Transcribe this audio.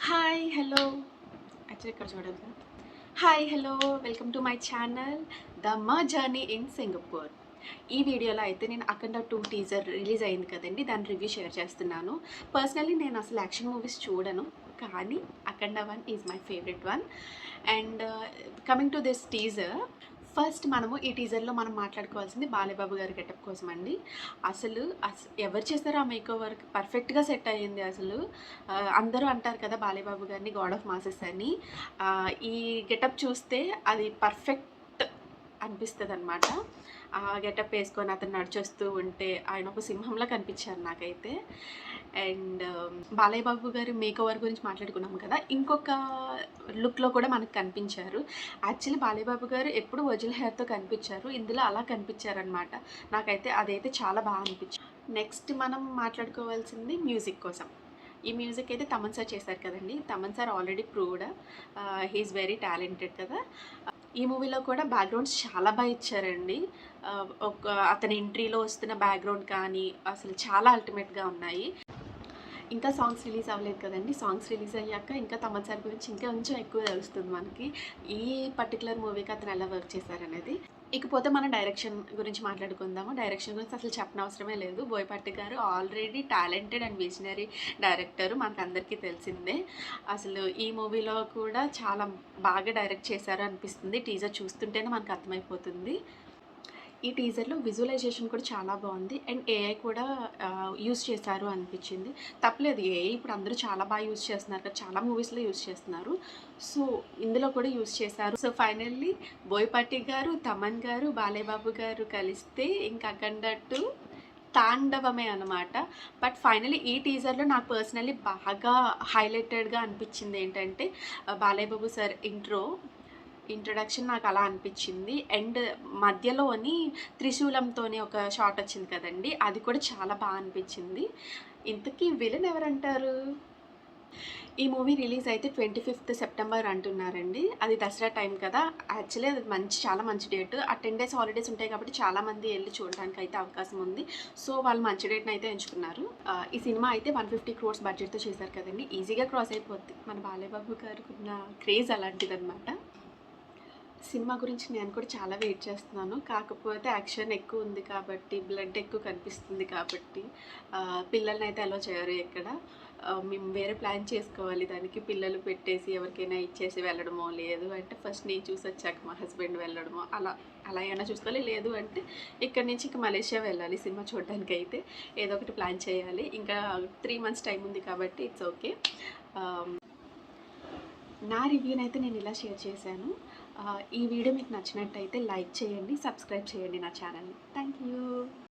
Hi hello actually ఇక్కడ చూడాలి కదా. Hi hello welcome to my channel the మా జర్నీ ఇన్ సింగపూర్. ఈ వీడియోలో అయితే నేను అఖండ 2 టీజర్ రిలీజ్ అయింది కదండి, దాని రివ్యూ షేర్ చేస్తున్నాను. పర్సనల్లీ నేను అసలు యాక్షన్ మూవీస్ చూడను, కానీ అఖండ 1 is my favourite one. And coming to this teaser, first మనము ఈ టీజర్లో మనం మాట్లాడుకోవాల్సింది బాలయ్యబాబు గారి గెటప్ కోసం అండి. అసలు ఎవరు చేస్తారో ఆ మేక్ ఓవర్ పర్ఫెక్ట్గా సెట్ అయ్యింది అసలు. అందరూ అంటారు కదా బాలయ్యబాబు గారిని గాడ్ ఆఫ్ మాసెస్ అని. ఈ గెటప్ చూస్తే అది పర్ఫెక్ట్ అనిపిస్తుంది అనమాట. ఆ గెటప్ వేసుకొని అతను నడిచొస్తూ ఉంటే ఆయన ఒక సింహంలా కనిపించారు నాకైతే. అండ్ బాలయ్య బాబు గారి మేక్ ఓవర్ గురించి మాట్లాడుకున్నాము కదా, ఇంకొక లుక్లో కూడా మనకు కనిపించారు. యాక్చువల్లీ బాలయ్య బాబు గారు ఎప్పుడు ఒరిజినల్ హెయిర్తో కనిపించారు, ఇందులో అలా కనిపించారనమాట. నాకైతే అదైతే చాలా బాగా అనిపించింది. నెక్స్ట్ మనం మాట్లాడుకోవాల్సింది మ్యూజిక్ కోసం. ఈ మ్యూజిక్ అయితే తమన్ సార్ చేశారు కదండి. Thaman sir already proved, he is very talented కదా. ఈ మూవీలో కూడా బ్యాక్గ్రౌండ్స్ చాలా బాగా ఇచ్చారండి. ఒక అతని ఎంట్రీలో వస్తున్న బ్యాక్గ్రౌండ్ కానీ అసలు చాలా అల్టిమేట్గా ఉన్నాయి. ఇంకా సాంగ్స్ రిలీజ్ అవ్వలేదు కదండి. సాంగ్స్ రిలీజ్ అయ్యాక ఇంకా తమన్ సార్ గురించి ఇంకా కొంచెం ఎక్కువ తెలుస్తుంది మనకి, ఈ పర్టికులర్ మూవీకి అతను ఎలా వర్క్ చేశారనేది. ఇకపోతే మనం డైరెక్షన్ గురించి మాట్లాడుకుందాము. డైరెక్షన్ గురించి అసలు చెప్పనవసరమే లేదు. బోయపాటి గారు already talented and visionary director, మనకు అందరికీ తెలిసిందే. అసలు ఈ మూవీలో కూడా చాలా బాగా డైరెక్ట్ చేశారు అనిపిస్తుంది. టీజర్ చూస్తుంటేనే మనకు అర్థమైపోతుంది. ఈ టీజర్లో విజువలైజేషన్ కూడా చాలా బాగుంది అండ్ ఏఐ కూడా యూస్ చేశారు అనిపించింది. తప్పలేదు, ఏఐ ఇప్పుడు అందరూ చాలా బాగా యూస్ చేస్తున్నారు కదా, చాలా మూవీస్లో యూస్ చేస్తున్నారు. సో ఇందులో కూడా యూస్ చేశారు. సో ఫైనల్లీ బోయపాటి గారు, తమన్ గారు, బాలయ్య బాబు గారు కలిస్తే ఇంకా అఖండ తాండవమే అనమాట. బట్ ఫైనలీ ఈ టీజర్లో నాకు పర్సనల్లీ బాగా హైలైటెడ్గా అనిపించింది ఏంటంటే బాలయ్య బాబు సార్ ఇంట్రొడక్షన్ నాకు అలా అనిపించింది. అండ్ మధ్యలోని త్రిశూలంతోనే ఒక షాట్ వచ్చింది కదండి, అది కూడా చాలా బాగా అనిపించింది. ఇంతకీ విలన్ ఎవరంటారు? ఈ మూవీ రిలీజ్ అయితే 25th సెప్టెంబర్ అంటున్నారండి. అది దసరా టైం కదా. యాక్చువల్లీ అది చాలా మంచి డేట్. ఆ 10 days హాలిడేస్ ఉంటాయి కాబట్టి చాలామంది వెళ్ళి చూడడానికి అయితే అవకాశం ఉంది. సో వాళ్ళు మంచి డేట్ని అయితే ఎంచుకున్నారు. ఈ సినిమా అయితే 150 crores బడ్జెట్తో చేశారు కదండి, ఈజీగా క్రాస్ అయిపోద్ది. మన బాలయ్యబాబు గారికి ఉన్న క్రేజ్ అలాంటిదన్నమాట. సినిమా గురించి నేను కూడా చాలా వెయిట్ చేస్తున్నాను. కాకపోతే యాక్షన్ ఎక్కువ ఉంది కాబట్టి, బ్లడ్ ఎక్కువ కనిపిస్తుంది కాబట్టి పిల్లల్ని అయితే అలో చేయరు ఇక్కడ. మేము వేరే ప్లాన్ చేసుకోవాలి దానికి. పిల్లలు పెట్టేసి ఎవరికైనా ఇచ్చేసి వెళ్ళడమో, లేదు అంటే ఫస్ట్ నేను చూసి వచ్చాక మా హస్బెండ్ వెళ్ళడమో, అలా అలా అయినా చూసుకోవాలి. లేదు అంటే ఇక్కడ నుంచి ఇంకా మలేషియా వెళ్ళాలి సినిమా చూడడానికి. అయితే ఏదో ఒకటి ప్లాన్ చేయాలి. ఇంకా 3 months టైం ఉంది కాబట్టి ఇట్స్ ఓకే. నా రివ్యూని అయితే నేను ఇలా షేర్ చేశాను. ఈ వీడియో మీకు నచ్చినట్టయితే లైక్ చేయండి, సబ్స్క్రైబ్ చేయండి నా ఛానల్ని. Thank you.